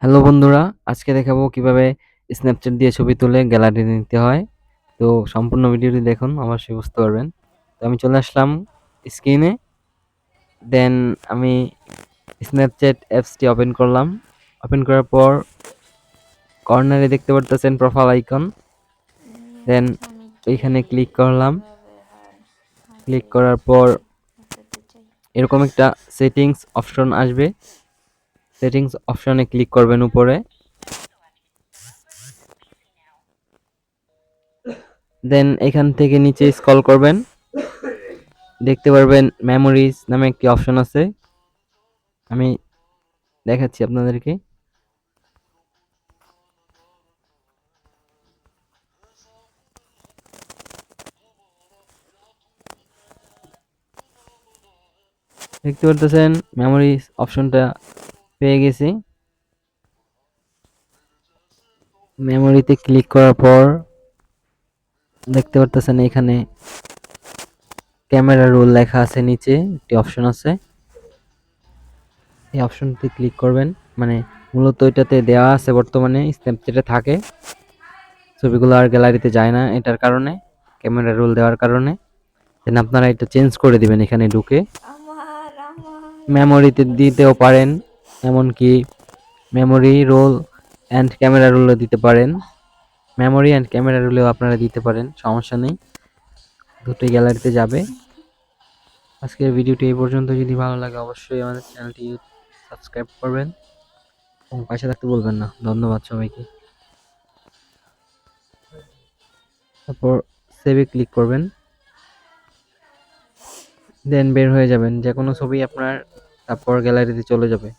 Hello বন্ধুরা, আজকে দেখাবো কিভাবে স্ন্যাপচ্যাট দিয়ে ছবি তুলে গ্যালারি নিতে হয়। তো সম্পূর্ণ ভিডিওটি দেখুন, অবশ্যই বুঝতে পারবেন। তো আমি চলে আসলাম স্ক্রিনে, দেন আমি স্ন্যাপচ্যাট অ্যাপসটি ওপেন করলাম। ওপেন করার পর কর্নারে দেখতে পারতেছেন প্রোফাইল আইকন, দেন এইখানে ক্লিক করলাম। ক্লিক করার পর এরকম একটা সেটিংস অপশন আসবে, সেটিংস অপশনে ক্লিক করবেন উপরে। দেন এখান থেকে নিচে স্ক্রল করবেন, দেখতে পারবেন মেমোরিজ নামে একটি অপশন আছে। আমি দেখাচ্ছি আপনাদেরকে। দেখতে পারতেছেন মেমোরিজ অপশনটা পেয়ে গেছি। মেমোরিতে ক্লিক করার পর দেখতে পারতেছেন এখানে ক্যামেরা রোল লেখা আছে, নিচে একটি অপশন আছে। এই অপশনটি ক্লিক করবেন, মানে মূলত এটাতে দেওয়া আছে বর্তমানে স্ন্যাপচ্যাটে থাকে, ছবিগুলো আর গ্যালারিতে যায় না এটার কারণে, ক্যামেরা রোল দেওয়ার কারণে। দেন আপনারা এটা চেঞ্জ করে দিবেন এখানে ঢুকে। মেমোরিতে দিতেও পারেন, এমনকি মেমোরি রোল অ্যান্ড ক্যামেরা রোলও দিতে পারেন। মেমোরি অ্যান্ড ক্যামেরা রোলেও আপনারা দিতে পারেন, সমস্যা নেই, দুটোই গ্যালারিতে যাবে। আজকের ভিডিওটি এই পর্যন্ত। যদি ভালো লাগে অবশ্যই আমাদের চ্যানেলটি সাবস্ক্রাইব করবেন এবং পাশে থাকতে বলবেন না। ধন্যবাদ সবাইকে। তারপর সেভে ক্লিক করবেন, দেন বের হয়ে যাবেন, যে কোনো ছবি আপনার তারপর গ্যালারিতে চলে যাবে।